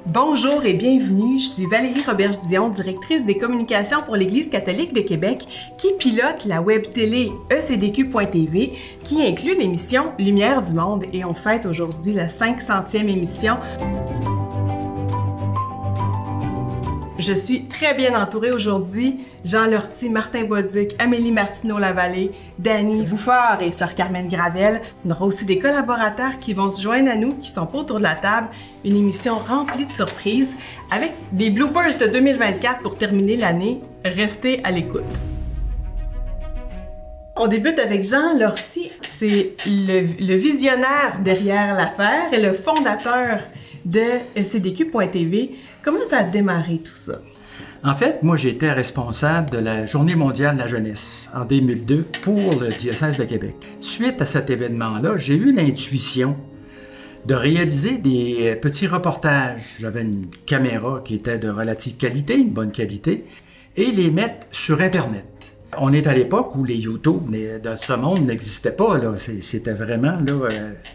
Bonjour et bienvenue, je suis Valérie Roberge-Dion, directrice des communications pour l'Église catholique de Québec, qui pilote la web télé ECDQ.tv, qui inclut l'émission Lumière du monde, et on fête aujourd'hui la 500e émission. Je suis très bien entourée aujourd'hui. Jean Lortie, Martin Boisduc, Amélie Martineau-Lavallée, Dany Bouffard et Sœur Carmen Gravel. On aura aussi des collaborateurs qui vont se joindre à nous, qui sont pas autour de la table. Une émission remplie de surprises avec des bloopers de 2024 pour terminer l'année. Restez à l'écoute. On débute avec Jean Lortie. C'est le visionnaire derrière l'affaire et le fondateur de ECDQ.tv. Comment ça a démarré tout ça? En fait, moi, j'étais responsable de la Journée mondiale de la jeunesse en 2002 pour le diocèse de Québec. Suite à cet événement-là, j'ai eu l'intuition de réaliser des petits reportages. J'avais une caméra qui était de relative qualité, une bonne qualité, et les mettre sur Internet. On est à l'époque où les YouTube de ce monde n'existaient pas. C'était vraiment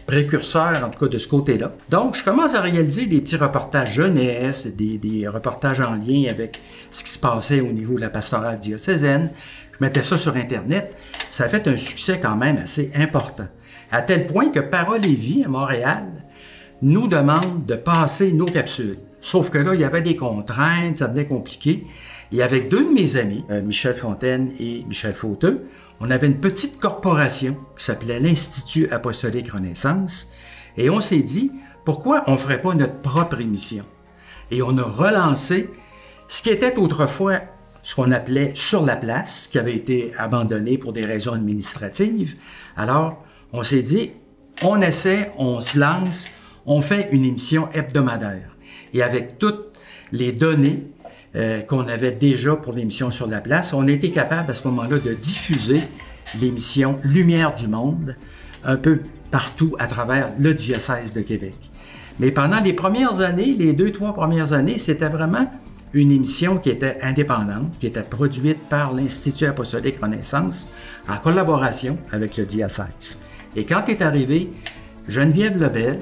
précurseur, en tout cas, de ce côté-là. Donc, je commence à réaliser des petits reportages jeunesse, des reportages en lien avec ce qui se passait au niveau de la pastorale diocésaine. Je mettais ça sur Internet. Ça a fait un succès quand même assez important. À tel point que Parole et Vie, à Montréal, nous demande de passer nos capsules. Sauf que là, il y avait des contraintes, ça devenait compliqué. Et avec deux de mes amis, Michel Fontaine et Michel Fauteux, on avait une petite corporation qui s'appelait l'Institut apostolique Renaissance. Et on s'est dit, pourquoi on ne ferait pas notre propre émission? Et on a relancé ce qui était autrefois ce qu'on appelait Sur la place, qui avait été abandonné pour des raisons administratives. Alors, on s'est dit, on essaie, on se lance, on fait une émission hebdomadaire. Et avec toutes les données qu'on avait déjà pour l'émission Sur la place, on a été capable à ce moment-là de diffuser l'émission Lumière du monde un peu partout à travers le diocèse de Québec. Mais pendant les premières années, les 2-3 premières années, c'était vraiment une émission qui était indépendante, qui était produite par l'Institut apostolique Renaissance en collaboration avec le diocèse. Et quand est arrivée Geneviève Lebel,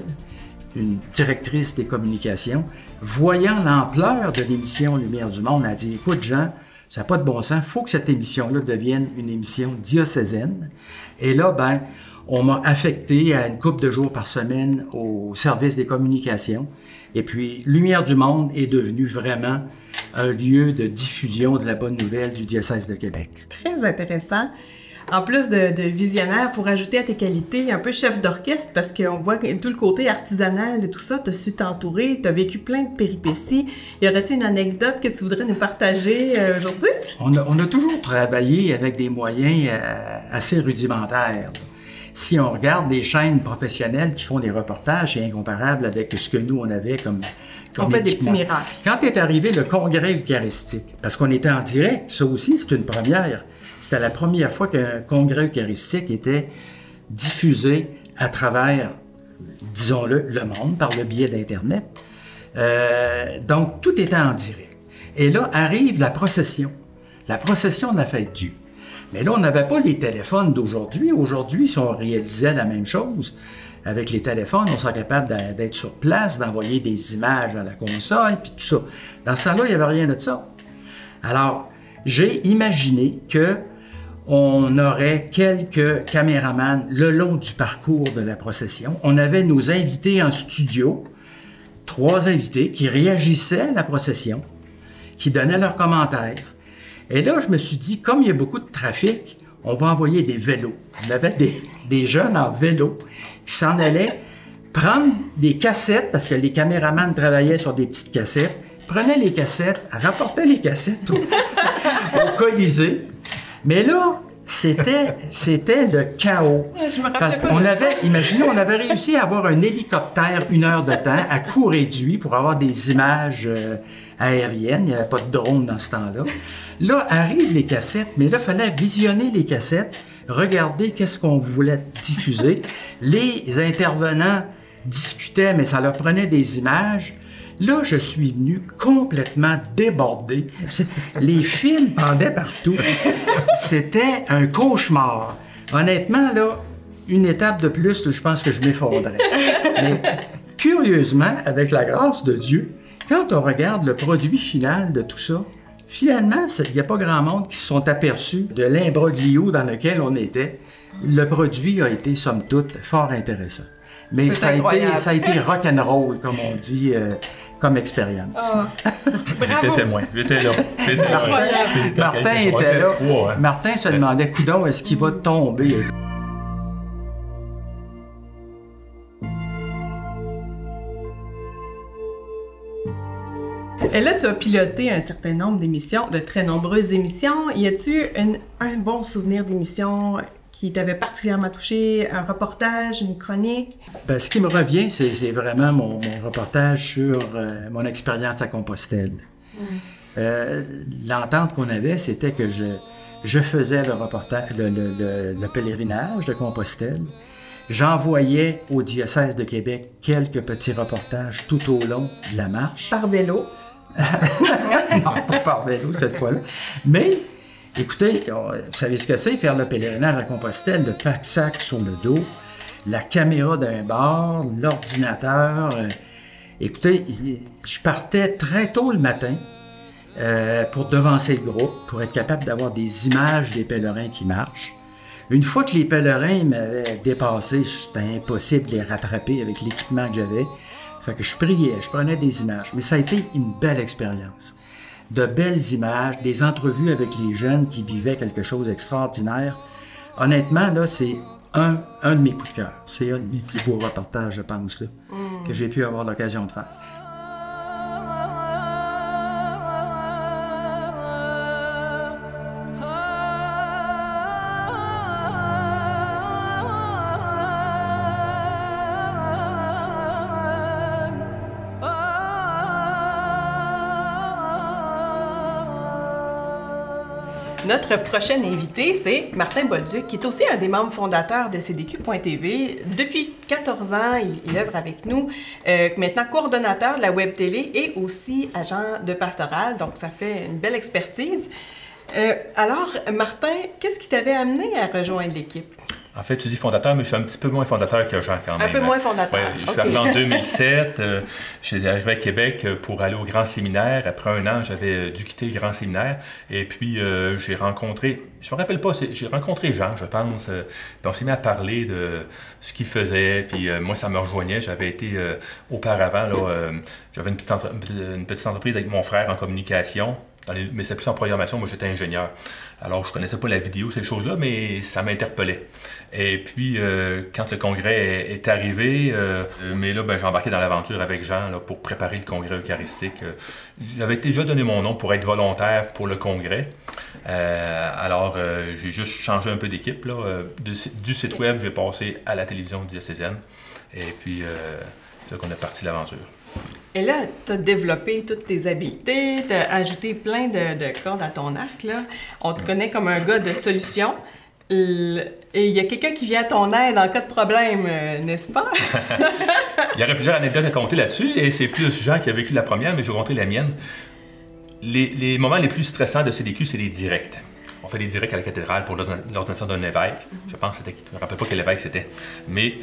une directrice des communications, voyant l'ampleur de l'émission Lumière du monde, a dit « Écoute Jean, ça n'a pas de bon sens, il faut que cette émission-là devienne une émission diocésaine. » Et là, on m'a affecté à une couple de jours par semaine au service des communications. Et puis, Lumière du monde est devenu vraiment un lieu de diffusion de la bonne nouvelle du diocèse de Québec. Très intéressant. En plus de visionnaire, il faut rajouter à tes qualités un peu chef d'orchestre, parce qu'on voit tout le côté artisanal de tout ça. Tu as su t'entourer, tu as vécu plein de péripéties. Y aurait-il une anecdote que tu voudrais nous partager aujourd'hui? On a toujours travaillé avec des moyens assez rudimentaires. Si on regarde des chaînes professionnelles qui font des reportages, c'est incomparable avec ce que nous, on avait comme on fait des petits miracles. Quand est arrivé le congrès eucharistique, parce qu'on était en direct, ça aussi, c'est une première. C'était la première fois qu'un congrès eucharistique était diffusé à travers, disons-le, le monde, par le biais d'Internet. Donc, tout était en direct. Et là, arrive la procession de la fête Dieu. Mais là, on n'avait pas les téléphones d'aujourd'hui. Aujourd'hui, si on réalisait la même chose, avec les téléphones, on serait capable d'être sur place, d'envoyer des images à la console, puis tout ça. Dans ce temps-là, il n'y avait rien de ça. Alors, j'ai imaginé qu'on aurait quelques caméramans le long du parcours de la procession. On avait nos invités en studio, 3 invités qui réagissaient à la procession, qui donnaient leurs commentaires. Et là, je me suis dit, comme il y a beaucoup de trafic, on va envoyer des vélos. On avait des jeunes en vélo qui s'en allaient prendre des cassettes, parce que les caméramans travaillaient sur des petites cassettes, prenaient les cassettes, rapportaient les cassettes au Colisée. Mais là, c'était le chaos. Parce qu'on avait, imaginez, on avait réussi à avoir un hélicoptère 1 heure de temps à coût réduit pour avoir des images aériennes. Il n'y avait pas de drone dans ce temps-là. Là, arrivent les cassettes, mais là, il fallait visionner les cassettes, regarder qu'est-ce qu'on voulait diffuser. Les intervenants discutaient, mais ça leur prenait des images. Là, je suis venu complètement débordé. Les fils pendaient partout. C'était un cauchemar. Honnêtement, là, une étape de plus, là, je pense que je m'effondrais. Mais curieusement, avec la grâce de Dieu, quand on regarde le produit final de tout ça, finalement, il n'y a pas grand monde qui se sont aperçus de l'imbroglio dans lequel on était. Le produit a été, somme toute, fort intéressant. Mais ça a été rock'n'roll, comme on dit, comme expérience. J'étais témoin. J'étais là. Martin était là. Martin se demandait, coudonc, est-ce qu'il va tomber? Et là, tu as piloté un certain nombre d'émissions, de très nombreuses émissions. Y a-tu un bon souvenir d'émission qui t'avait particulièrement touché, un reportage, une chronique? Ben, ce qui me revient, c'est vraiment mon reportage sur mon expérience à Compostelle. L'entente qu'on avait, c'était que je faisais le reportage, le pèlerinage de Compostelle. J'envoyais au diocèse de Québec quelques petits reportages tout au long de la marche. Par vélo? Non, pas par vélo cette fois-là. Mais, écoutez, vous savez ce que c'est, faire le pèlerinage à Compostelle, le pack-sac sur le dos, la caméra d'un bord, l'ordinateur. Écoutez, je partais très tôt le matin pour devancer le groupe, pour être capable d'avoir des images des pèlerins qui marchent. Une fois que les pèlerins m'avaient dépassé, c'était impossible de les rattraper avec l'équipement que j'avais. Fait que je priais, je prenais des images. Mais ça a été une belle expérience. De belles images, des entrevues avec les jeunes qui vivaient quelque chose d'extraordinaire. Honnêtement, là, c'est un de mes coups de cœur. C'est un de mes plus beaux reportages, je pense, là, que j'ai pu avoir l'occasion de faire. Notre prochain invité, c'est Martin Bolduc, qui est aussi un des membres fondateurs de CDQ.tv. Depuis 14 ans, il œuvre avec nous. Maintenant, coordonnateur de la web télé et aussi agent de pastoral. Donc, ça fait une belle expertise. Alors, Martin, qu'est-ce qui t'avait amené à rejoindre l'équipe? En fait, tu dis fondateur, mais je suis un petit peu moins fondateur que Jean quand même. Un peu moins fondateur. Ouais, je suis arrivé en 2007. Je suis arrivé à Québec pour aller au Grand Séminaire. Après un an, j'avais dû quitter le Grand Séminaire. Et puis, j'ai rencontré, je me rappelle pas, j'ai rencontré Jean, je pense. Puis on s'est mis à parler de ce qu'il faisait. Puis moi, ça me rejoignait. J'avais été auparavant, là, j'avais une petite entreprise avec mon frère en communication. Mais c'est plus en programmation, moi j'étais ingénieur. Alors je connaissais pas la vidéo, ces choses-là, mais ça m'interpellait. Et puis quand le congrès est arrivé, mais là j'ai embarqué dans l'aventure avec Jean là, pour préparer le congrès eucharistique. J'avais déjà donné mon nom pour être volontaire pour le congrès. Alors j'ai juste changé un peu d'équipe. Là. Du site web, j'ai passé à la télévision diocésaine. Et puis c'est là qu'on est parti l'aventure. Et là, tu as développé toutes tes habiletés, tu as ajouté plein de cordes à ton arc. Là. On te connaît comme un gars de solution. Et il y a quelqu'un qui vient à ton aide en cas de problème, n'est-ce pas? Il y aurait plusieurs anecdotes à compter là-dessus, et c'est plus Jean qui a vécu la première, mais je vais compter la mienne. Les moments les plus stressants de CDQ, c'est les directs. On fait des directs à la cathédrale pour l'ordination d'un évêque. Je pense que c'était, je ne me rappelle pas quel évêque c'était. Mais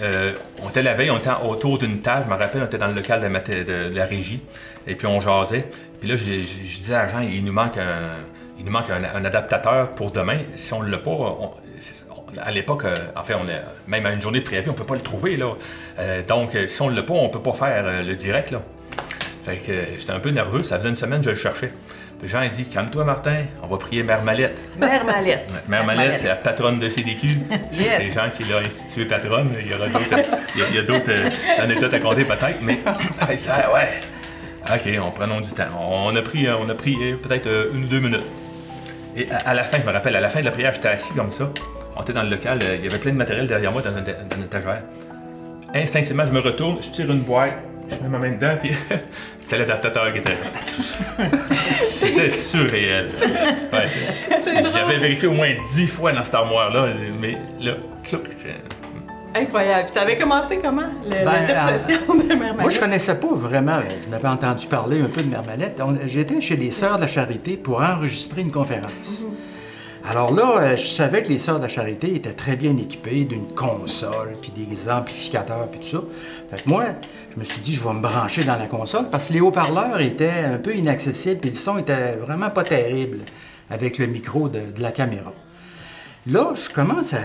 on était la veille, on était autour d'une table, je me rappelle, on était dans le local de la régie, et puis on jasait. Puis là, je disais à Jean, il nous manque un adaptateur pour demain. Si on ne l'a pas, à l'époque, en fait, même à une journée de préavis, on ne peut pas le trouver. Là. Donc, si on ne l'a pas, on ne peut pas faire le direct. Là. Fait que j'étais un peu nerveux, ça faisait une semaine que je le cherchais. Puis Jean a dit, calme-toi Martin, on va prier Mère Mallette. Mère Mallette. Ouais, Mère Mallette, c'est la patronne de CDQ. Yes. C'est Jean qui l'a institué patronne. Il y aura d'autres anecdotes à compter peut-être, mais ça, ouais. OK, prenons du temps. On a pris peut-être 1 ou 2 minutes. Et à la fin, je me rappelle, à la fin de la prière, j'étais assis comme ça. On était dans le local, il y avait plein de matériel derrière moi dans une étagère. Instinctivement, je me retourne, je tire une boîte, je mets ma main dedans, puis c'était l'adaptateur qui était là. C'était surréel. Ouais, j'avais vérifié au moins 10 fois dans cette armoire-là, mais là, incroyable. Ça avait commencé comment, la session de Mère Mallette? Moi, je connaissais pas vraiment. Je l'avais entendu parler un peu de Mère Mallette. J'étais chez des Sœurs de la Charité pour enregistrer une conférence. Alors là, je savais que les Sœurs de la Charité étaient très bien équipées d'une console, puis des amplificateurs, puis tout ça. Fait que moi, je me suis dit, je vais me brancher dans la console parce que les haut-parleurs étaient un peu inaccessibles, puis le son était vraiment pas terrible avec le micro de la caméra. Là, je commence à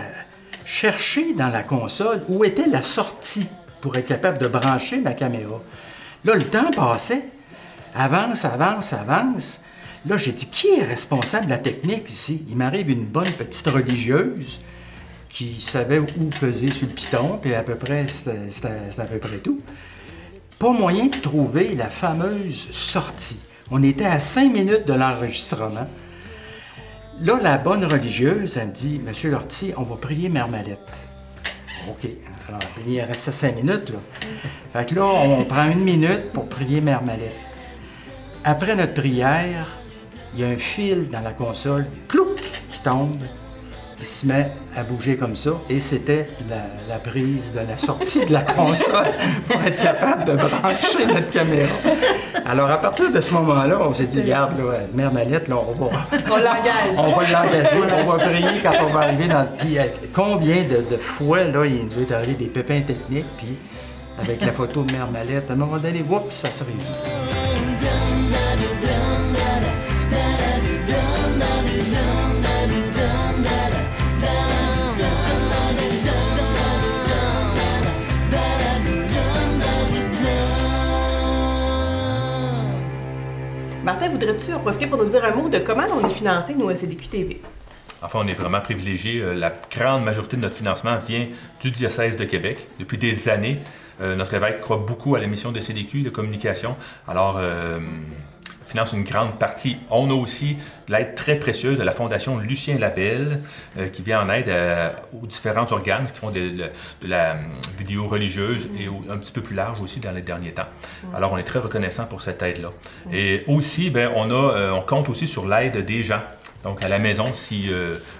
chercher dans la console où était la sortie pour être capable de brancher ma caméra. Là, le temps passait. Avance, avance, avance. Là, j'ai dit, qui est responsable de la technique ici? Il m'arrive une bonne petite religieuse qui savait où peser sur le piton, puis à peu près, c'était à peu près tout. Pas moyen de trouver la fameuse sortie. On était à 5 minutes de l'enregistrement. Là, la bonne religieuse, elle me dit, « Monsieur Lortie, on va prier Mère Mallette. » OK. Alors, il restait 5 minutes, là. Fait que là, on prend 1 minute pour prier Mère Mallette. Après notre prière, il y a un fil dans la console, clouc, qui tombe, qui se met à bouger comme ça, et c'était la prise de la sortie de la console pour être capable de brancher notre caméra. Alors, à partir de ce moment-là, on s'est dit, regarde, là, Mère Mallette, là, on l'engage. On va l'engager, on va prier quand on va arriver dans... Puis, combien de fois, là, il nous est arrivé des pépins techniques, puis avec la photo de Mère Mallette, à un moment donné, oups, ça se résout. Martin, voudrais-tu en profiter pour nous dire un mot de comment on est financé, nous, à CDQ TV? Enfin, on est vraiment privilégiés. La grande majorité de notre financement vient du diocèse de Québec. Depuis des années, notre évêque croit beaucoup à la mission de CDQ, de communication. Alors, finance une grande partie. On a aussi de l'aide très précieuse de la Fondation Lucien Labelle, qui vient en aide aux différents organes qui font de la vidéo religieuse et un petit peu plus large aussi dans les derniers temps. Alors, on est très reconnaissant pour cette aide-là. Et aussi, ben, on compte aussi sur l'aide des gens. Donc, à la maison, si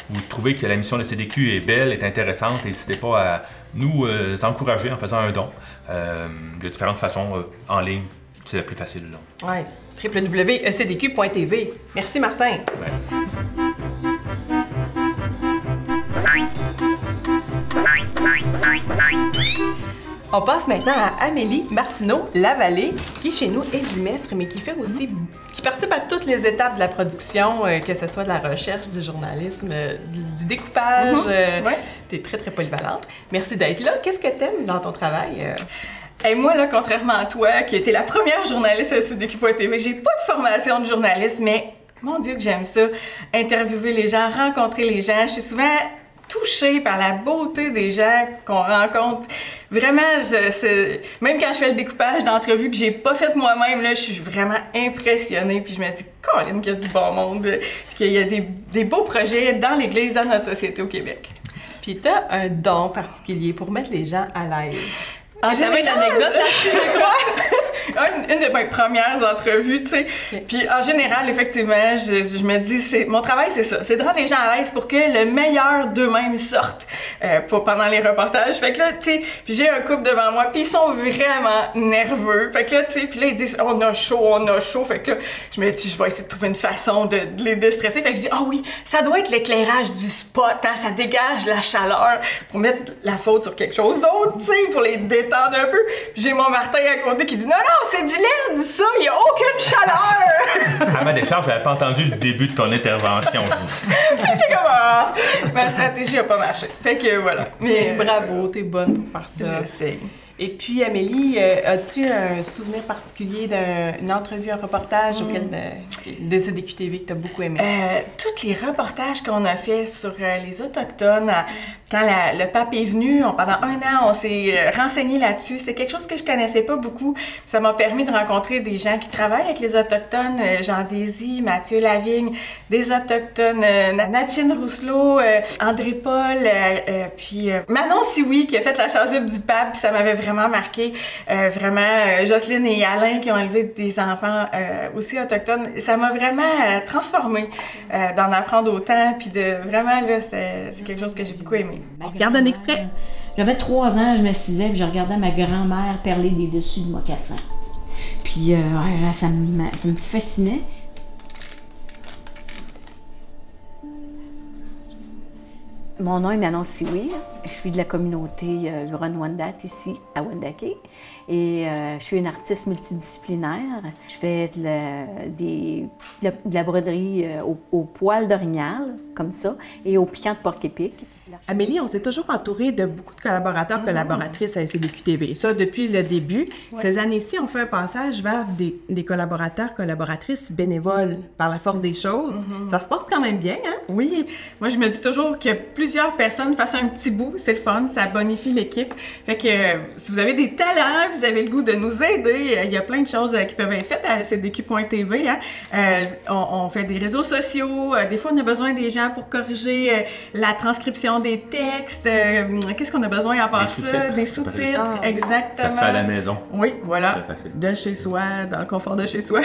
vous trouvez que la mission de CDQ est belle, est intéressante, n'hésitez pas à nous encourager en faisant un don. Il y a différentes façons en ligne. C'est la plus facile. Oui, www.ecdq.tv. Merci, Martin. Ouais. On passe maintenant à Amélie Martineau-Lavallée, qui chez nous est dimestre, mais qui fait aussi, qui participe à toutes les étapes de la production, que ce soit de la recherche, du journalisme, du découpage. Tu es très, très polyvalente. Merci d'être là. Qu'est-ce que tu aimes dans ton travail? Et moi, là, contrairement à toi, qui était la première journaliste à CDQ.tv, j'ai pas de formation de journaliste, mais mon Dieu que j'aime ça. Interviewer les gens, rencontrer les gens. Je suis souvent touchée par la beauté des gens qu'on rencontre. Vraiment, même quand je fais le découpage d'entrevues que j'ai pas fait moi-même, là, je suis vraiment impressionnée. Puis je me dis, Colin, qu'il y a du bon monde, puis qu'il y a des beaux projets dans l'Église, dans notre société au Québec. Puis t'as un don particulier pour mettre les gens à l'aise. J'avais une anecdote là-dessus, je crois. Une de mes premières entrevues, tu sais. Puis en général, effectivement, je me dis, mon travail, c'est ça. C'est de rendre les gens à l'aise pour que le meilleur d'eux-mêmes sorte pendant les reportages. Fait que là, tu sais, puis j'ai un couple devant moi, puis ils sont vraiment nerveux. Fait que là, tu sais, puis là, ils disent, on a chaud, on a chaud. Fait que là, je me dis, je vais essayer de trouver une façon de les déstresser. Fait que je dis, ah oui, ça doit être l'éclairage du spot, hein, ça dégage la chaleur pour mettre la faute sur quelque chose d'autre, tu sais, pour les détendre un peu. Puis j'ai mon Martin à côté qui dit, non, c'est du LED, ça, il n'y a aucune chaleur! À ma décharge, je n'avais pas entendu le début de ton intervention. J'ai comme, ah, ma stratégie n'a pas marché. Fait que voilà. Mais bravo, t'es bonne pour faire ça. J'essaie. Et puis, Amélie, as-tu un souvenir particulier d'une entrevue, un reportage auquel de CDQ TV que tu as beaucoup aimé? Tous les reportages qu'on a fait sur les Autochtones, quand le pape est venu, pendant 1 an, on s'est renseigné là-dessus. C'est quelque chose que je connaissais pas beaucoup. Ça m'a permis de rencontrer des gens qui travaillent avec les Autochtones, Jean Désy, Mathieu Lavigne, des Autochtones, Natine Rousselot, André Paul, puis Manon Sioui qui a fait la chasuble du pape, puis ça m'avait vraiment marqué. Vraiment, Jocelyne et Alain qui ont élevé des enfants aussi autochtones. Ça m'a vraiment transformée d'en apprendre autant, puis de vraiment, là, c'est quelque chose que j'ai beaucoup aimé. On regarde un extrait. J'avais 3 ans, je m'assisais et je regardais ma grand-mère perler des dessus de mocassins. Puis ça me fascinait. Mon nom est Manon Siwir. Je suis de la communauté Huron-Wendat ici à Wendake et je suis une artiste multidisciplinaire. Je fais de la broderie au poil d'orignal, comme ça, et au piquant de porc-épic. Amélie, on s'est toujours entouré de beaucoup de collaborateurs, collaboratrices à SCDQ-TV. Ça, depuis le début. Ouais. Ces années-ci, on fait un passage vers des collaborateurs, collaboratrices bénévoles par la force des choses. Ça se passe quand même bien, hein? Oui. Moi, je me dis toujours que plusieurs personnes fassent un petit bout, c'est le fun, ça bonifie l'équipe. Fait que si vous avez des talents, vous avez le goût de nous aider, il y a plein de choses qui peuvent être faites à SCDQ.tv. Hein? On fait des réseaux sociaux. Des fois, on a besoin des gens pour corriger la transcription des textes. Qu'est-ce qu'on a besoin à part ça? Des sous-titres, exactement. Ça se fait à la maison. Oui, voilà. De chez soi, dans le confort de chez soi.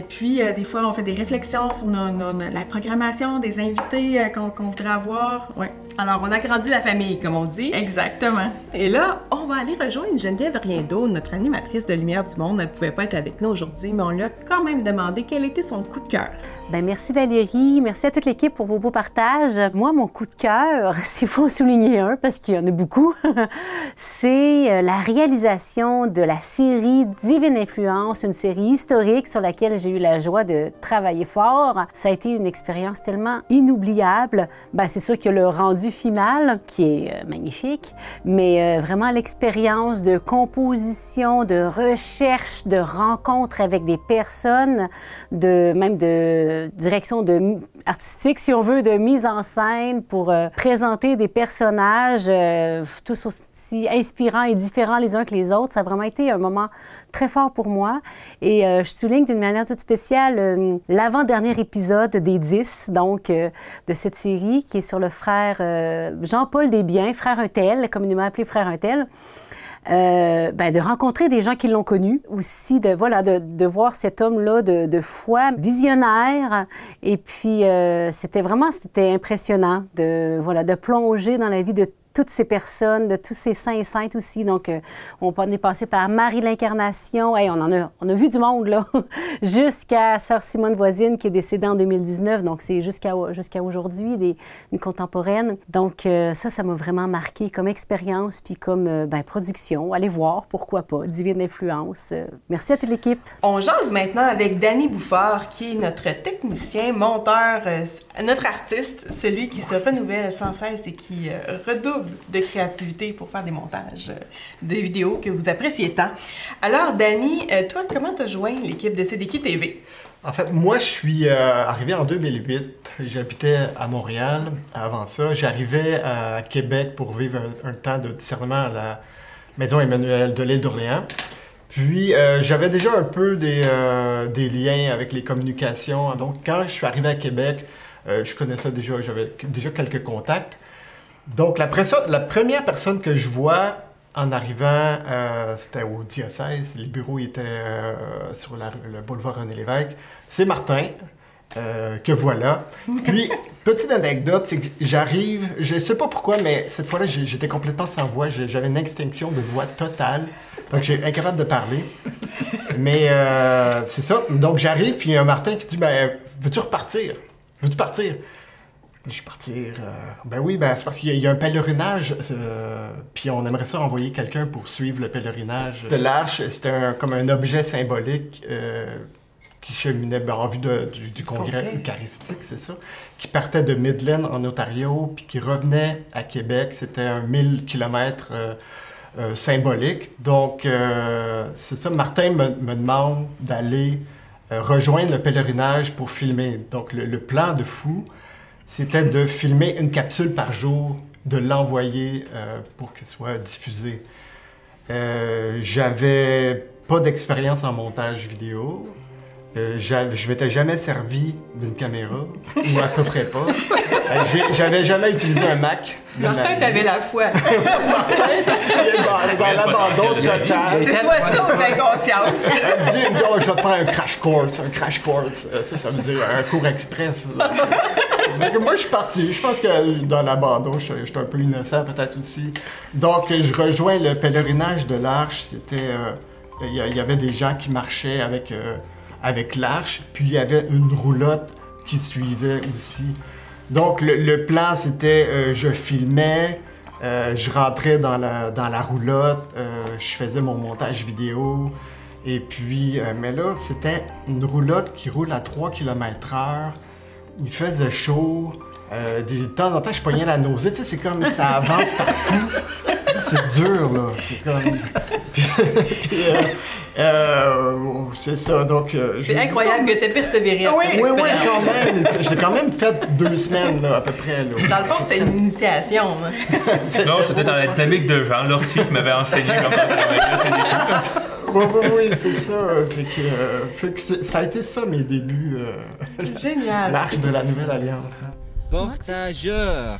Puis, des fois, on fait des réflexions sur la programmation des invités qu'on voudrait avoir. Ouais. Alors, on a grandi la famille, comme on dit. Exactement. Et là, on va aller rejoindre Geneviève Riendeau, notre animatrice de Lumière du Monde. Elle ne pouvait pas être avec nous aujourd'hui, mais on lui a quand même demandé quel était son coup de cœur. Bien, merci Valérie, merci à toute l'équipe pour vos beaux partages. Moi, mon coup de cœur, s'il faut en souligner un, parce qu'il y en a beaucoup, c'est la réalisation de la série Divine Influence, une série historique sur laquelle j'ai eu la joie de travailler fort. Ça a été une expérience tellement inoubliable. Bien, c'est sûr qu'il y a le rendu final qui est magnifique, mais vraiment l'expérience de composition, de recherche, de rencontre avec des personnes, même de direction artistique, si on veut, de mise en scène pour présenter des personnages tous aussi inspirants et différents les uns que les autres. Ça a vraiment été un moment très fort pour moi. Et je souligne d'une manière toute spéciale l'avant-dernier épisode des 10, donc, de cette série, qui est sur le frère Jean-Paul Desbiens, frère Untel, communément appelé frère Untel. De rencontrer des gens qui l'ont connu, aussi de voir cet homme-là de foi visionnaire. Et puis, c'était impressionnant de plonger dans la vie de toutes ces personnes, de tous ces saints et saintes aussi. Donc, on est passé par Marie l'Incarnation. Hey, on a vu du monde, là, jusqu'à Sœur Simone Voisine, qui est décédée en 2019. Donc, c'est jusqu'à aujourd'hui, une contemporaine. Donc, ça m'a vraiment marqué comme expérience, puis comme production. Allez voir, pourquoi pas, Divine Influence. Merci à toute l'équipe. On jase maintenant avec Danny Bouffard, qui est notre technicien, monteur, notre artiste, celui qui se renouvelle sans cesse et qui redouble de créativité pour faire des montages de vidéos que vous appréciez tant. Alors, Danny, toi, comment t'as joint l'équipe de SCDQ-TV? En fait, moi, je suis arrivé en 2008. J'habitais à Montréal. Avant ça, j'arrivais à Québec pour vivre un temps de discernement à la Maison Emmanuel de l'île d'Orléans. Puis, j'avais déjà un peu des liens avec les communications. Donc, quand je suis arrivé à Québec, je connaissais déjà, j'avais déjà quelques contacts. Donc, la première personne que je vois en arrivant, c'était au diocèse. Les bureaux étaient sur le boulevard René-Lévesque. C'est Martin, que voilà. Puis, petite anecdote, c'est que j'arrive, je ne sais pas pourquoi, mais cette fois-là, j'étais complètement sans voix. J'avais une extinction de voix totale. Donc, j'étais incapable de parler. Mais c'est ça. Donc, j'arrive, puis il y a un Martin qui dit, veux-tu repartir? Veux-tu partir? Je suis parti, oui, c'est parce qu'il y a un pèlerinage, puis on aimerait ça envoyer quelqu'un pour suivre le pèlerinage de l'Arche. C'était comme un objet symbolique qui cheminait en vue du congrès eucharistique, c'est ça, qui partait de Midland en Ontario, puis qui revenait à Québec. C'était un 1000 km symbolique. Donc, c'est ça, Martin me demande d'aller rejoindre le pèlerinage pour filmer. Donc, le plan de fou, c'était de filmer une capsule par jour, de l'envoyer pour qu'elle soit diffusée. J'avais pas d'expérience en montage vidéo. Je m'étais jamais servi d'une caméra, ou à peu près pas. J'avais jamais utilisé un Mac. Martin, t'avais la foi. Martin, il est dans l'abandon total. C'est soit ça ou l'inconscience. Elle dit, je vais te faire un crash course. Un crash course, ça veut dire un cours express. Moi, je suis parti. Je pense que dans l'abandon, je suis un peu innocent peut-être aussi. Donc, je rejoins le pèlerinage de l'Arche. Il y avait des gens qui marchaient avec l'Arche, puis il y avait une roulotte qui suivait aussi. Donc, le plan, c'était, je filmais, je rentrais dans la roulotte, je faisais mon montage vidéo. Et puis, mais là, c'était une roulotte qui roule à 3 km/h. Il faisait chaud. De temps en temps, je pognais la nausée. Tu sais, c'est comme ça avance partout. C'est dur, là. C'est comme. C'est ça. Donc. C'est incroyable que tu aies persévéré. Oui, quand même. Je l'ai quand même fait 2 semaines, là, à peu près. Là. Dans le fond, c'était une initiation. Non, j'étais dans la dynamique de Jean Lortie qui m'avait enseigné comment travailler ces défis comme ça. Oui, c'est ça. Fait que ça a été ça, mes débuts. Génial. L'Arche de la Nouvelle Alliance. Portageur.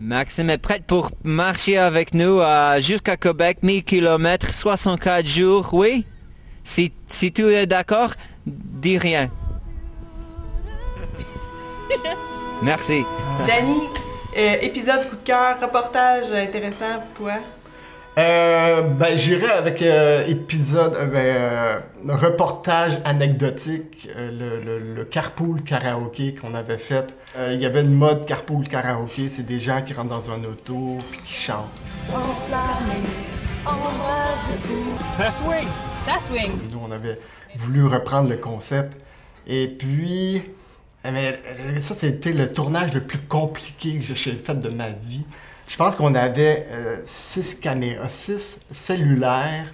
Maxime est prête pour marcher avec nous jusqu'à Québec, 1000 km, 64 jours, oui? Si tu es d'accord, dis rien. Merci. Dany, épisode coup de cœur, reportage intéressant pour toi? J'irais avec épisode, reportage anecdotique, le carpool karaoké qu'on avait fait. Il y avait une mode carpool karaoké, c'est des gens qui rentrent dans un auto puis qui chantent. Ça swing! Ça swing! Nous, on avait voulu reprendre le concept. Et puis, ça, c'était le tournage le plus compliqué que j'ai fait de ma vie. Je pense qu'on avait 6 caméras, 6 cellulaires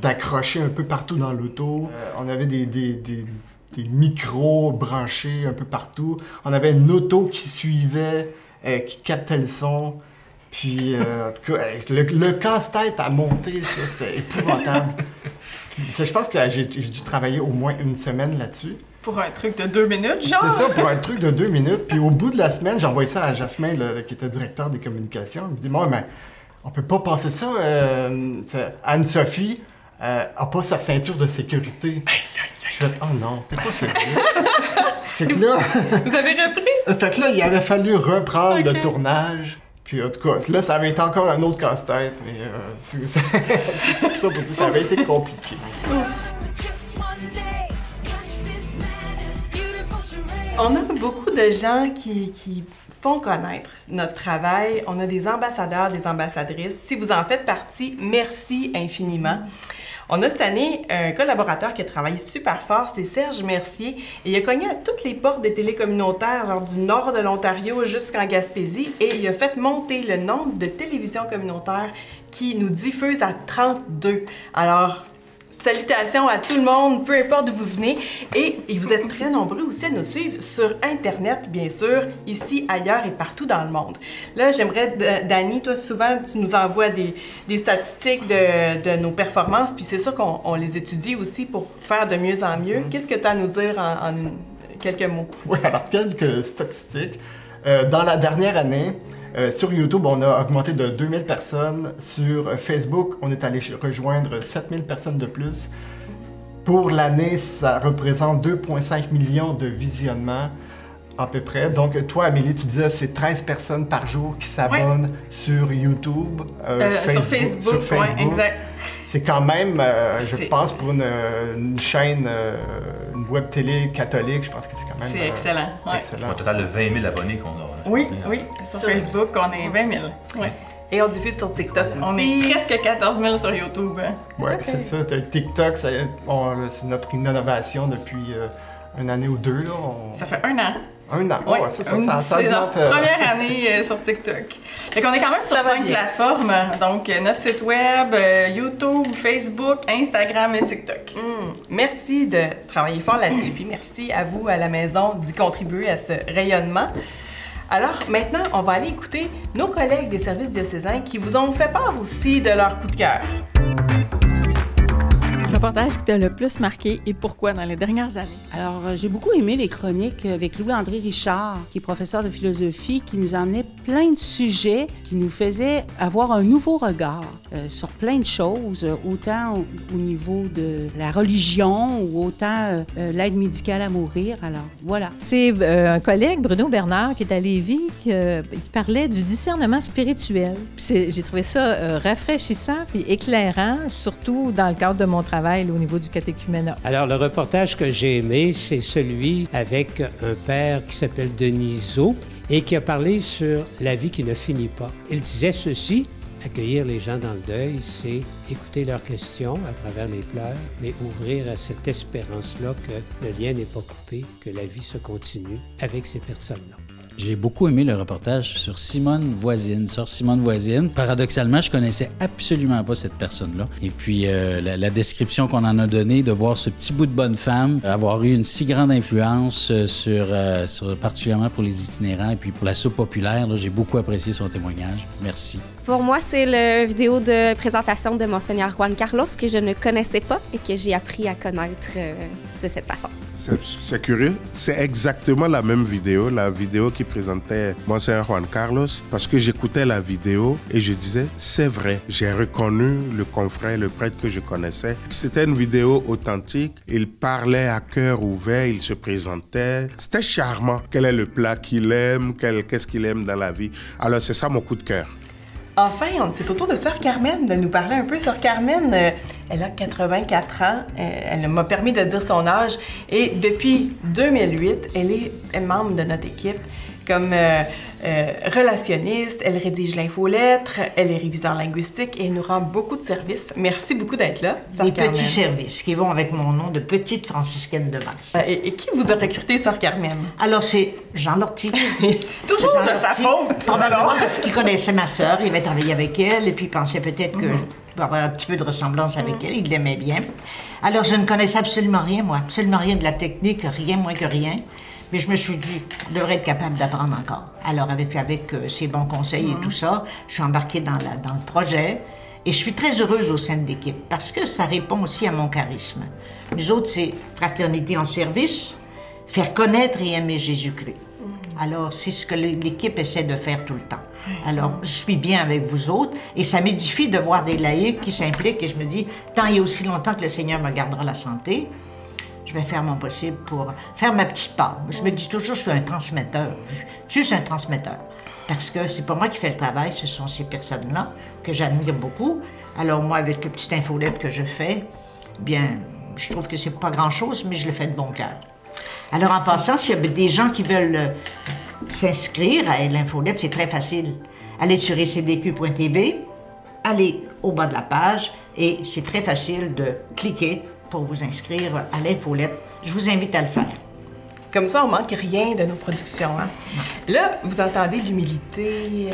d'accrocher un peu partout dans l'auto. On avait des micros branchés un peu partout. On avait une auto qui suivait, qui captait le son. Puis, en tout cas, le casse-tête à monter, ça, c'était épouvantable. Je pense que j'ai dû travailler au moins une semaine là-dessus. Pour un truc de 2 minutes, genre? C'est ça, pour un truc de 2 minutes. Puis au bout de la semaine, j'ai envoyé ça à Jasmin, qui était directeur des communications. Il me dit, moi, mais on peut pas passer ça. Anne-Sophie a pas sa ceinture de sécurité. Je fais, oh non, c'est pas sérieux. Fait que là... Vous avez repris? Fait que là, il avait fallu reprendre le tournage. Puis en tout cas, là, ça avait été encore un autre casse-tête. Mais c'est pour ça, pour dire, ça avait été compliqué. On a beaucoup de gens qui font connaître notre travail. On a des ambassadeurs, des ambassadrices. Si vous en faites partie, merci infiniment. On a cette année un collaborateur qui a travaillé super fort, c'est Serge Mercier. Et il a cogné à toutes les portes des télés communautaires, genre du nord de l'Ontario jusqu'en Gaspésie. Et il a fait monter le nombre de télévisions communautaires qui nous diffusent à 32. Alors... salutations à tout le monde, peu importe d'où vous venez. Et vous êtes très nombreux aussi à nous suivre sur Internet, bien sûr, ici, ailleurs et partout dans le monde. Là, j'aimerais, Dany, toi, souvent, tu nous envoies des statistiques de nos performances, puis c'est sûr qu'on les étudie aussi pour faire de mieux en mieux. Qu'est-ce que tu as à nous dire en quelques mots? Oui, alors, quelques statistiques. Dans la dernière année, sur YouTube, on a augmenté de 2000 personnes. Sur Facebook, on est allé rejoindre 7000 personnes de plus. Pour l'année, ça représente 2,5 millions de visionnements à peu près. Donc, toi, Amélie, tu disais c'est 13 personnes par jour qui s'abonnent sur YouTube, sur Facebook. Oui, exact. C'est quand même, je pense, pour une chaîne, une web télé catholique, je pense que c'est quand même... C'est excellent. Ouais. Excellent. Un total de 20 000 abonnés qu'on a. Oui. Sur Facebook, on est 20 000. Ouais. Et on diffuse sur TikTok aussi. On est presque 14 000 sur YouTube. Oui, c'est ça. TikTok, c'est notre innovation depuis une année ou deux. Là, Ça fait 1 an. 1 an, oui, c'est ça. C'est notre première année sur TikTok. Fait qu'on est quand même sur 5 plateformes. Donc, notre site web, YouTube, Facebook, Instagram et TikTok. Merci de travailler fort là-dessus. Puis merci à vous, à la maison, d'y contribuer à ce rayonnement. Alors, maintenant, on va aller écouter nos collègues des services diocésains qui vous ont fait part aussi de leur coup de cœur. Reportage qui t'a le plus marqué et pourquoi dans les dernières années? Alors, j'ai beaucoup aimé les chroniques avec Louis-André Richard, qui est professeur de philosophie, qui nous emmenait plein de sujets, qui nous faisait avoir un nouveau regard sur plein de choses, autant au niveau de la religion ou autant l'aide médicale à mourir. Alors, voilà. C'est un collègue, Bruno Bernard, qui est à Lévis, qui parlait du discernement spirituel. J'ai trouvé ça rafraîchissant puis éclairant, surtout dans le cadre de mon travail travail là, au niveau du catéchuménat. Alors, le reportage que j'ai aimé, c'est celui avec un père qui s'appelle Denisot et qui a parlé sur la vie qui ne finit pas. Il disait ceci: accueillir les gens dans le deuil, c'est écouter leurs questions à travers les pleurs, mais ouvrir à cette espérance-là que le lien n'est pas coupé, que la vie se continue avec ces personnes-là. J'ai beaucoup aimé le reportage sur Simone Voisine, sœur Simone Voisine. Paradoxalement, je connaissais absolument pas cette personne-là. Et puis, la description qu'on en a donnée, de voir ce petit bout de bonne femme avoir eu une si grande influence sur particulièrement pour les itinérants et puis pour la soupe populaire, là, j'ai beaucoup apprécié son témoignage. Merci. Pour moi, c'est la vidéo de présentation de Monseigneur Juan Carlos que je ne connaissais pas et que j'ai appris à connaître de cette façon. C'est curieux. C'est exactement la même vidéo, la vidéo qui présentait Monseigneur Juan Carlos, parce que j'écoutais la vidéo et je disais, c'est vrai, j'ai reconnu le confrère, le prêtre que je connaissais. C'était une vidéo authentique. Il parlait à cœur ouvert, il se présentait. C'était charmant. Quel est le plat qu'il aime, qu'est-ce qu'il aime dans la vie. Alors, c'est ça mon coup de cœur. Enfin, c'est au tour de Sœur Carmen de nous parler un peu. Sœur Carmen, elle a 84 ans. Elle m'a permis de dire son âge. Et depuis 2008, elle est membre de notre équipe comme relationniste. Elle rédige l'infolettre, elle est réviseur linguistique et elle nous rend beaucoup de services. Merci beaucoup d'être là, Sœur Carmen. Des petits services qui vont avec mon nom de petite franciscaine de Mars. Et qui vous a recruté, Sœur Carmen? Alors, c'est Jean Lortie. C'est toujours de sa faute! Probablement parce qu'il connaissait ma sœur, il avait travaillé avec elle et puis il pensait peut-être que je pouvais avoir un petit peu de ressemblance avec elle, il l'aimait bien. Alors, je ne connaissais absolument rien, moi, absolument rien de la technique, rien, moins que rien. Mais je me suis dit, je devrais être capable d'apprendre encore. Alors, avec ses bons conseils et tout ça, je suis embarquée dans le projet. Et je suis très heureuse au sein de l'équipe parce que ça répond aussi à mon charisme. Nous autres, c'est fraternité en service, faire connaître et aimer Jésus-Christ. Alors, c'est ce que l'équipe essaie de faire tout le temps. Alors, je suis bien avec vous autres et ça m'édifie de voir des laïcs qui s'impliquent et je me dis, tant il y a aussi longtemps que le Seigneur me gardera la santé, je vais faire mon possible pour faire ma petite part. Je me dis toujours, je suis un transmetteur. Je suis un transmetteur. Parce que c'est pas moi qui fais le travail, ce sont ces personnes-là que j'admire beaucoup. Alors moi, avec le petit infolette que je fais, bien, je trouve que c'est pas grand-chose, mais je le fais de bon cœur. Alors en passant, s'il y a des gens qui veulent s'inscrire à l'infolette, c'est très facile. Allez sur ecdq.tv, allez au bas de la page et c'est très facile de cliquer pour vous inscrire à l'infolette. Je vous invite à le faire. Comme ça, on manque rien de nos productions. Hein? Là, vous entendez l'humilité,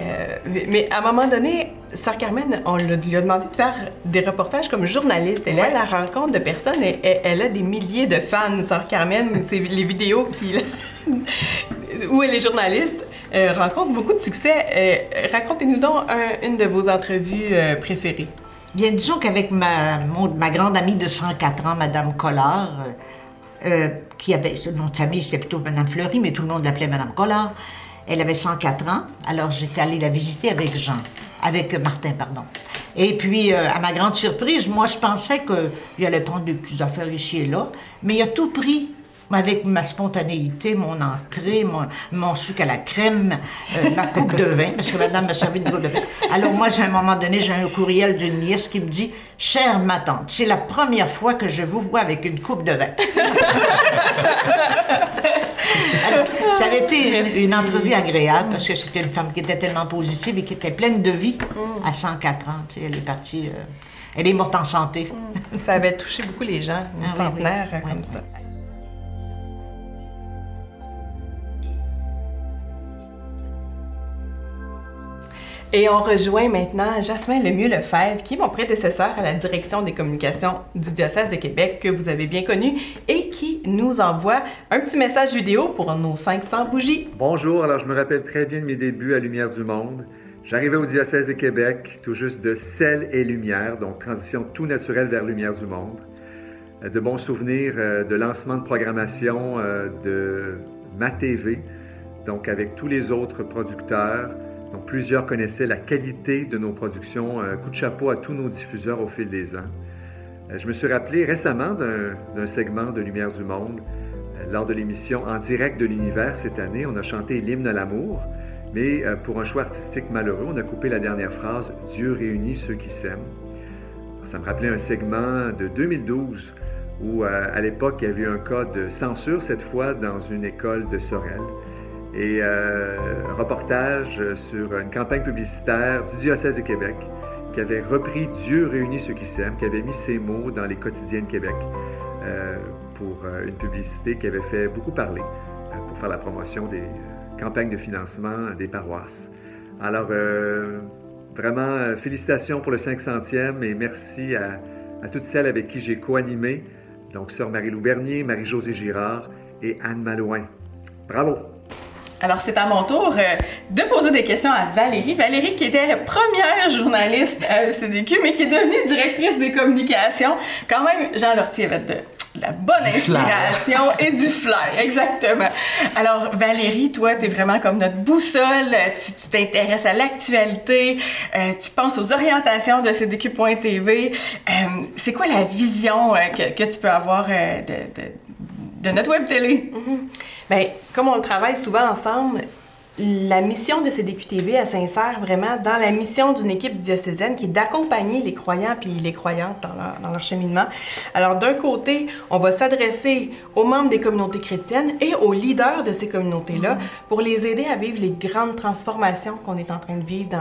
mais à un moment donné, Sœur Carmen, on lui a demandé de faire des reportages comme journaliste. Elle est à la rencontre de personnes et elle a des milliers de fans, Sœur Carmen. C'est les vidéos où elle est journaliste. Rencontre beaucoup de succès. Racontez-nous donc une de vos entrevues préférées. Bien, disons qu'avec ma grande amie de 104 ans, Madame Collard, qui avait ce nom de famille, c'est plutôt Madame Fleury, mais tout le monde l'appelait Madame Collard. Elle avait 104 ans, alors j'étais allée la visiter avec Martin, pardon. Et puis, à ma grande surprise, moi, je pensais qu'il allait prendre des petites affaires ici et là, mais il a tout pris. Avec ma spontanéité, mon entrée, mon sucre à la crème, ma coupe de vin, parce que madame m'a servi une coupe de vin. Alors moi, à un moment donné, j'ai un courriel d'une nièce qui me dit « Chère ma tante, c'est la première fois que je vous vois avec une coupe de vin. » Alors, ça avait été une entrevue agréable, parce que c'était une femme qui était tellement positive et qui était pleine de vie à 104 ans. Tu sais, elle est partie, elle est morte en santé. Ça avait touché beaucoup les gens, une centenaire comme ça. Et on rejoint maintenant Jasmin Lemieux-Lefebvre, qui est mon prédécesseur à la direction des communications du diocèse de Québec, que vous avez bien connu, et qui nous envoie un petit message vidéo pour nos 500 bougies. Bonjour, alors je me rappelle très bien de mes débuts à Lumière du Monde. J'arrivais au diocèse de Québec, tout juste de Sel et Lumière, donc transition tout naturelle vers Lumière du Monde. De bons souvenirs de lancement de programmation de MaTV, donc avec tous les autres producteurs. Donc, plusieurs connaissaient la qualité de nos productions. Coup de chapeau à tous nos diffuseurs au fil des ans. Je me suis rappelé récemment d'un segment de Lumière du Monde. Lors de l'émission En direct de l'univers cette année, on a chanté l'hymne à l'amour, mais pour un choix artistique malheureux, on a coupé la dernière phrase « Dieu réunit ceux qui s'aiment ». Ça me rappelait un segment de 2012 où, à l'époque, il y avait eu un cas de censure, cette fois, dans une école de Sorel. Et un reportage sur une campagne publicitaire du diocèse de Québec qui avait repris « Dieu réunit ceux qui s'aiment », qui avait mis ces mots dans les quotidiens de Québec pour une publicité qui avait fait beaucoup parler pour faire la promotion des campagnes de financement des paroisses. Alors, vraiment, félicitations pour le 500e et merci à toutes celles avec qui j'ai co-animé, donc Sœur Marie-Lou Bernier, Marie-Josée Girard et Anne Malouin. Bravo! Alors, c'est à mon tour de poser des questions à Valérie. Valérie, qui était la première journaliste à CDQ, mais qui est devenue directrice des communications. Quand même, Jean Lortie avait de la bonne inspiration et du flair, exactement. Alors, Valérie, toi, t'es vraiment comme notre boussole. Tu t'intéresses à l'actualité, tu penses aux orientations de CDQ.tv. C'est quoi la vision que tu peux avoir de notre web télé? Bien, comme on le travaille souvent ensemble, la mission de CDQ.tv, elle s'insère vraiment dans la mission d'une équipe diocésaine qui est d'accompagner les croyants puis les croyantes dans leur cheminement. Alors, d'un côté, on va s'adresser aux membres des communautés chrétiennes et aux leaders de ces communautés-là pour les aider à vivre les grandes transformations qu'on est en train de vivre.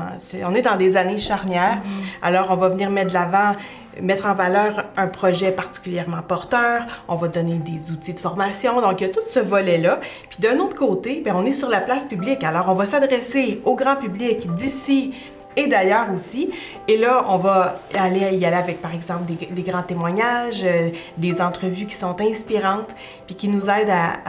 On est dans des années charnières. Alors, on va venir mettre de l'avant, mettre en valeur un projet particulièrement porteur, on va donner des outils de formation, donc il y a tout ce volet-là. Puis d'un autre côté, bien, on est sur la place publique, alors on va s'adresser au grand public d'ici et d'ailleurs aussi. Et là, on va y aller avec, par exemple, des grands témoignages, des entrevues qui sont inspirantes, puis qui nous aident à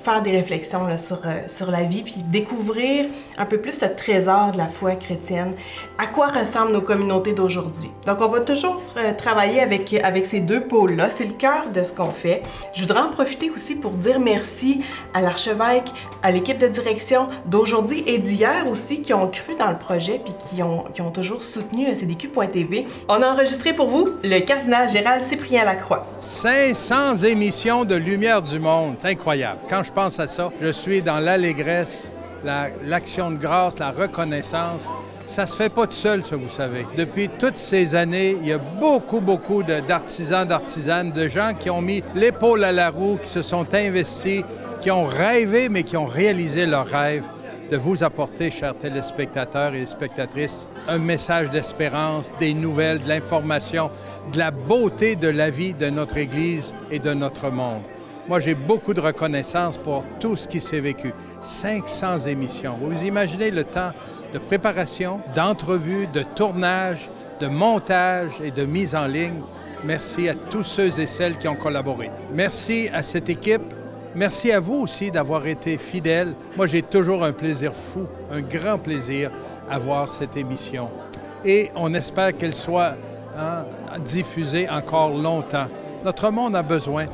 faire des réflexions là, sur la vie, puis découvrir un peu plus ce trésor de la foi chrétienne. À quoi ressemblent nos communautés d'aujourd'hui? Donc, on va toujours travailler avec ces deux pôles-là. C'est le cœur de ce qu'on fait. Je voudrais en profiter aussi pour dire merci à l'archevêque, à l'équipe de direction d'aujourd'hui et d'hier aussi, qui ont cru dans le projet, puis qui ont toujours soutenu CDQ.tv. On a enregistré pour vous le cardinal Gérald Cyprien Lacroix. 500 émissions de Lumière du Monde, c'est incroyable. Quand je pense à ça, je suis dans l'allégresse, l'action de grâce, la reconnaissance. Ça se fait pas tout seul, ça, vous savez. Depuis toutes ces années, il y a beaucoup d'artisans, d'artisanes, de gens qui ont mis l'épaule à la roue, qui se sont investis, qui ont rêvé, mais qui ont réalisé leurs rêves. De vous apporter, chers téléspectateurs et spectatrices, un message d'espérance, des nouvelles, de l'information, de la beauté de la vie de notre Église et de notre monde. Moi, j'ai beaucoup de reconnaissance pour tout ce qui s'est vécu. 500 émissions. Vous imaginez le temps de préparation, d'entrevue, de tournage, de montage et de mise en ligne. Merci à tous ceux et celles qui ont collaboré. Merci à cette équipe. Merci à vous aussi d'avoir été fidèles. Moi, j'ai toujours un plaisir fou, un grand plaisir à voir cette émission. Et on espère qu'elle soit diffusée encore longtemps. Notre monde a besoin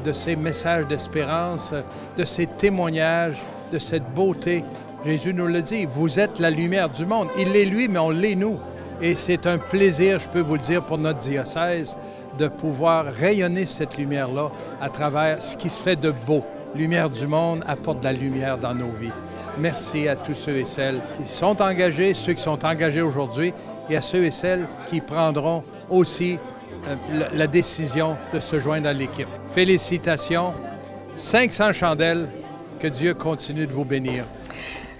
de ces messages d'espérance, de ces témoignages, de cette beauté. Jésus nous le dit, vous êtes la lumière du monde. Il l'est lui, mais on l'est nous. Et c'est un plaisir, je peux vous le dire, pour notre diocèse, de pouvoir rayonner cette lumière-là à travers ce qui se fait de beau. Lumière du monde apporte de la lumière dans nos vies. Merci à tous ceux et celles qui sont engagés, ceux qui sont engagés aujourd'hui, et à ceux et celles qui prendront aussi la décision de se joindre à l'équipe. Félicitations, 500 chandelles, que Dieu continue de vous bénir.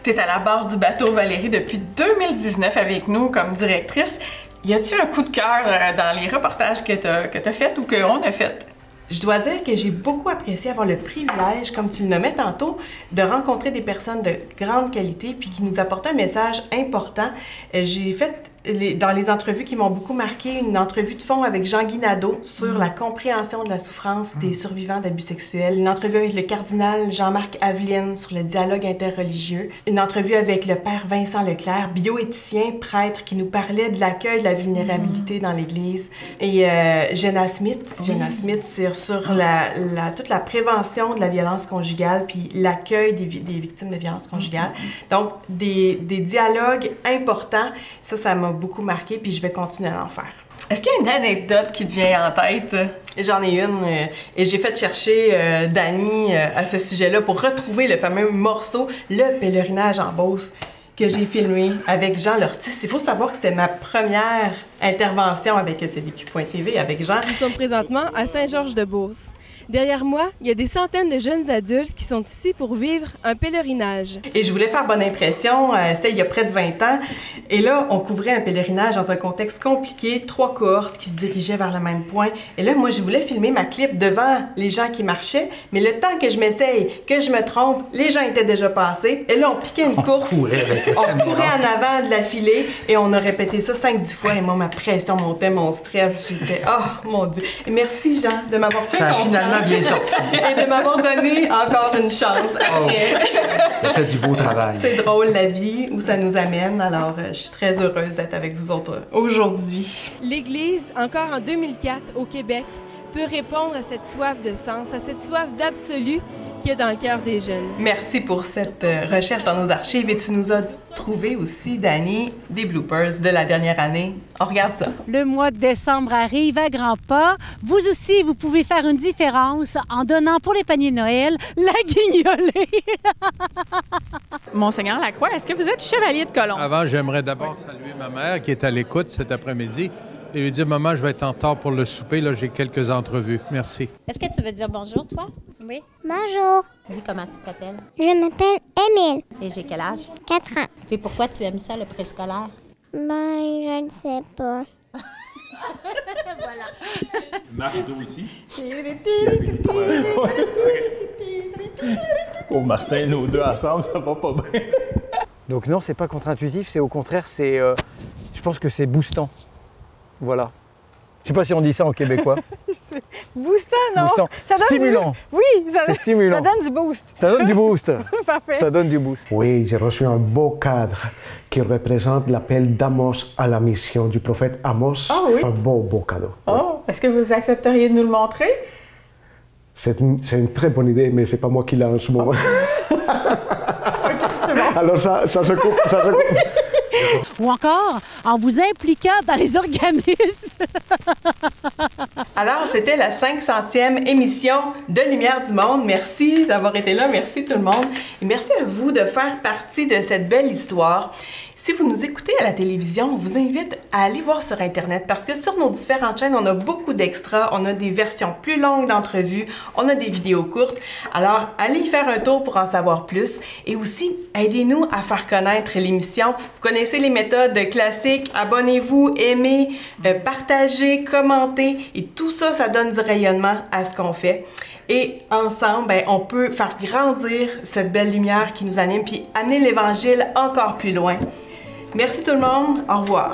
Tu es à la barre du bateau, Valérie, depuis 2019 avec nous comme directrice. Y a-tu un coup de cœur dans les reportages que tu as fait ou qu'on a fait? Je dois dire que j'ai beaucoup apprécié avoir le privilège, comme tu le nommais tantôt, de rencontrer des personnes de grande qualité puis qui nous apportent un message important. J'ai fait, dans les entrevues qui m'ont beaucoup marqué, une entrevue de fond avec Jean-Guy Nadeau sur la compréhension de la souffrance des survivants d'abus sexuels, une entrevue avec le cardinal Jean-Marc Aveline sur le dialogue interreligieux, une entrevue avec le père Vincent Leclerc, bioéthicien, prêtre, qui nous parlait de l'accueil de la vulnérabilité dans l'Église, et Jenna Smith, c'est sur toute la prévention de la violence conjugale puis l'accueil des victimes de violences conjugales. Donc, des dialogues importants, ça m'a beaucoup marqué, puis je vais continuer à en faire. Est-ce qu'il y a une anecdote qui te vient en tête? J'en ai une, et j'ai fait chercher Dani à ce sujet-là pour retrouver le fameux morceau « Le pèlerinage en Beauce » que j'ai filmé avec Jean Lortie. Il faut savoir que c'était ma première intervention avec CDQ.tv, avec Jean. Nous sommes présentement à Saint-Georges-de-Beauce. Derrière moi, il y a des centaines de jeunes adultes qui sont ici pour vivre un pèlerinage. Et je voulais faire bonne impression, c'était il y a près de 20 ans. Et là, on couvrait un pèlerinage dans un contexte compliqué, 3 cohortes qui se dirigeaient vers le même point. Et là, moi, je voulais filmer ma clip devant les gens qui marchaient, mais le temps que je m'essaye, que je me trompe, les gens étaient déjà passés. Et là, on piquait une course. On courait en avant de la filée et on a répété ça 5-10 fois. Et moi, ma pression montait, mon stress, j'étais... Oh, mon Dieu! Et merci, Jean, de m'avoir fait ça a finalement bien sorti. Et de m'avoir donné encore une chance après. Ça fait du beau travail. C'est drôle, la vie, où ça nous amène. Alors, je suis très heureuse d'être avec vous autres aujourd'hui. L'Église, encore en 2004, au Québec, peut répondre à cette soif de sens, à cette soif d'absolu qu'il y a dans le cœur des jeunes. Merci pour cette recherche dans nos archives et tu nous as trouvé aussi, Dani, des bloopers de la dernière année. On regarde ça. Le mois de décembre arrive à grands pas. Vous aussi, vous pouvez faire une différence en donnant pour les paniers de Noël la guignolée. Monseigneur Lacroix, est-ce que vous êtes chevalier de colombe? Avant, j'aimerais d'abord saluer ma mère qui est à l'écoute cet après-midi et lui dire, maman, je vais être en retard pour le souper, là, j'ai quelques entrevues. Merci. Est-ce que tu veux dire bonjour, toi? Oui. Bonjour. Dis comment tu t'appelles. Je m'appelle Émile. Et j'ai quel âge? 4 ans. Et pourquoi tu aimes ça, le préscolaire? Ben, je ne sais pas. Voilà. Mardo aussi. Pour Martin, nos deux ensemble, ça va pas bien. Donc non, c'est pas contre-intuitif, c'est au contraire, c'est, je pense que c'est boostant. Voilà. Je sais pas si on dit ça en québécois. Boostant, non? Boostant. Ça donne stimulant. Oui, c'est stimulant. Ça donne du boost. Ça donne du boost. Parfait. Ça donne du boost. Oui, j'ai reçu un beau cadre qui représente l'appel d'Amos à la mission du prophète Amos. Ah oui? Un beau cadeau. Oh, est-ce que vous accepteriez de nous le montrer? C'est une très bonne idée, mais c'est pas moi qui l'ai en ce moment. OK, c'est bon. Alors ça se coupe. Ou encore en vous impliquant dans les organismes. Alors, c'était la 500e émission de Lumière du Monde. Merci d'avoir été là. Merci tout le monde. Et merci à vous de faire partie de cette belle histoire. Si vous nous écoutez à la télévision, on vous invite à aller voir sur Internet parce que sur nos différentes chaînes, on a beaucoup d'extras. On a des versions plus longues d'entrevues. On a des vidéos courtes. Alors, allez y faire un tour pour en savoir plus. Et aussi, aidez-nous à faire connaître l'émission. Vous connaissez les méthodes classiques. Abonnez-vous, aimez, partagez, commentez. Et tout ça, ça donne du rayonnement à ce qu'on fait. Et ensemble, on peut faire grandir cette belle lumière qui nous anime puis amener l'Évangile encore plus loin. Merci tout le monde. Au revoir.